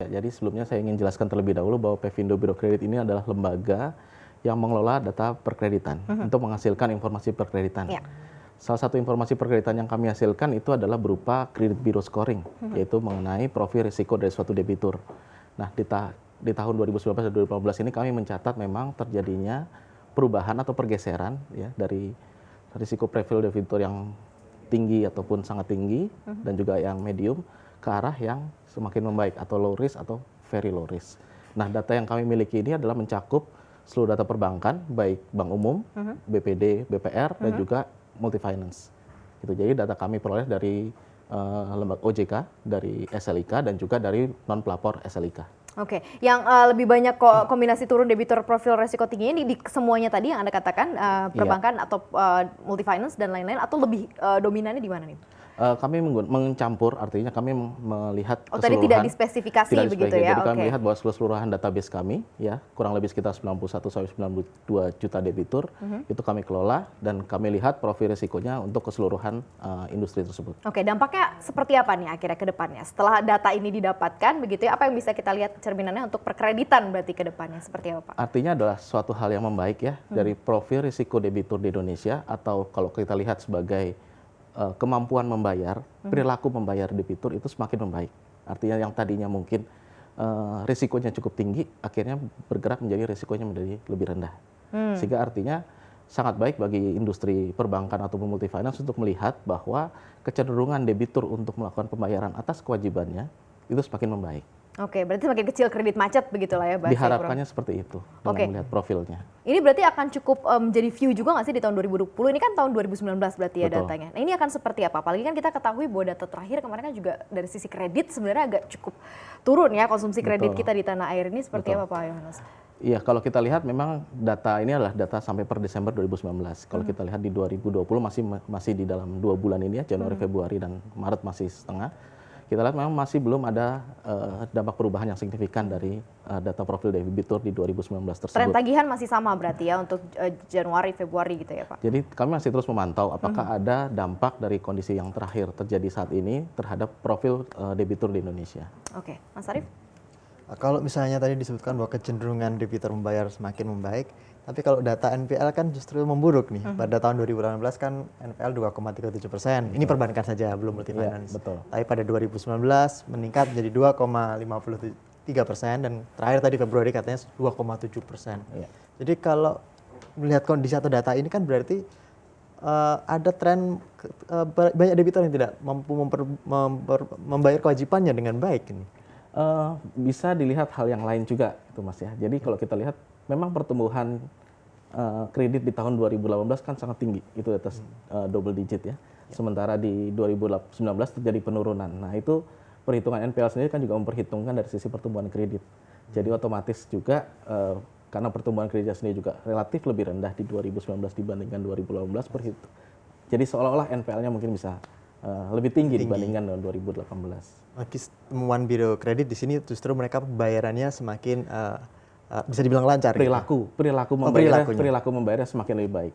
Jadi sebelumnya saya ingin jelaskan terlebih dahulu bahwa Pevindo Biro Kredit ini adalah lembaga yang mengelola data perkreditan untuk menghasilkan informasi perkreditan. Ya. Salah satu informasi perkreditan yang kami hasilkan itu adalah berupa kredit bureau scoring, yaitu mengenai profil risiko dari suatu debitur. Nah, di tahun 2019 dan 2018 ini kami mencatat memang terjadinya perubahan atau pergeseran ya dari risiko profil debitur yang tinggi ataupun sangat tinggi dan juga yang medium ke arah yang semakin membaik atau low risk atau very low risk. Nah, data yang kami miliki ini adalah mencakup seluruh data perbankan, baik bank umum, BPD, BPR, dan juga multifinance. Gitu. Jadi data kami peroleh dari lembaga OJK, dari SLIK, dan juga dari non-pelapor SLIK. Oke, yang lebih banyak kombinasi turun debitur profil resiko tinggi ini di semuanya tadi yang Anda katakan, perbankan atau multifinance dan lain-lain, atau lebih dominannya di mana nih? Kami mencampur, artinya kami melihat keseluruhan. Tadi tidak dispesifikasi begitu ya? Jadi kami melihat bahwa keseluruhan database kami, ya kurang lebih sekitar 91-92 juta debitur, itu kami kelola dan kami lihat profil risikonya untuk keseluruhan industri tersebut. Oke, dampaknya seperti apa nih akhirnya ke depannya? Setelah data ini didapatkan, begitu ya, apa yang bisa kita lihat cerminannya untuk perkreditan berarti ke depannya seperti apa, Pak? Artinya adalah suatu hal yang membaik ya, dari profil risiko debitur di Indonesia, atau kalau kita lihat sebagai kemampuan membayar, perilaku membayar debitur itu semakin membaik. Artinya yang tadinya mungkin risikonya cukup tinggi, akhirnya bergerak menjadi risikonya menjadi lebih rendah. Sehingga artinya sangat baik bagi industri perbankan atau multifinance untuk melihat bahwa kecenderungan debitur untuk melakukan pembayaran atas kewajibannya itu semakin membaik. Oke, berarti semakin kecil kredit macet begitulah ya, bahasa diharapkannya seperti itu dengan melihat profilnya. Ini berarti akan cukup menjadi view juga nggak sih di tahun 2020? Ini kan tahun 2019 berarti ya. Betul. Datanya. Nah, ini akan seperti apa? Apalagi kan kita ketahui bahwa data terakhir kemarin kan juga dari sisi kredit sebenarnya agak cukup turun ya, konsumsi kredit kita di tanah air ini seperti apa, Pak Yohanes? Iya, kalau kita lihat memang data ini adalah data sampai per Desember 2019. Kalau kita lihat di 2020 masih di dalam 2 bulan ini ya, Januari, Februari, dan Maret masih setengah. Kita lihat memang masih belum ada dampak perubahan yang signifikan dari data profil debitur di 2019 tersebut. Tren tagihan masih sama berarti ya untuk Januari, Februari gitu ya, Pak? Jadi kami masih terus memantau apakah ada dampak dari kondisi yang terakhir terjadi saat ini terhadap profil debitur di Indonesia. Oke, Mas Arief? Kalau misalnya tadi disebutkan bahwa kecenderungan debitur membayar semakin membaik, tapi kalau data NPL kan justru memburuk nih. Pada tahun 2018 kan NPL 2,37%. Ini perbankan saja, belum multifinance. Ya, betul. Tapi pada 2019 meningkat menjadi 2,53% dan terakhir tadi Februari katanya 2,7%. Ya. Jadi kalau melihat kondisi atau data ini kan berarti ada tren banyak debitur yang tidak mampu membayar kewajibannya dengan baik ini. Bisa dilihat hal yang lain juga itu Mas ya. Jadi kalau kita lihat memang pertumbuhan kredit di tahun 2018 kan sangat tinggi, itu atas double digit ya. Sementara di 2019 terjadi penurunan. Nah, itu perhitungan NPL sendiri kan juga memperhitungkan dari sisi pertumbuhan kredit. Jadi otomatis juga karena pertumbuhan kreditnya sendiri juga relatif lebih rendah di 2019 dibandingkan 2018 jadi seolah-olah NPL-nya mungkin bisa lebih tinggi dibandingkan dengan 2018. Temuan Biro Kredit di sini justru mereka pembayarannya semakin bisa dibilang lancar. Perilaku membayarnya semakin lebih baik.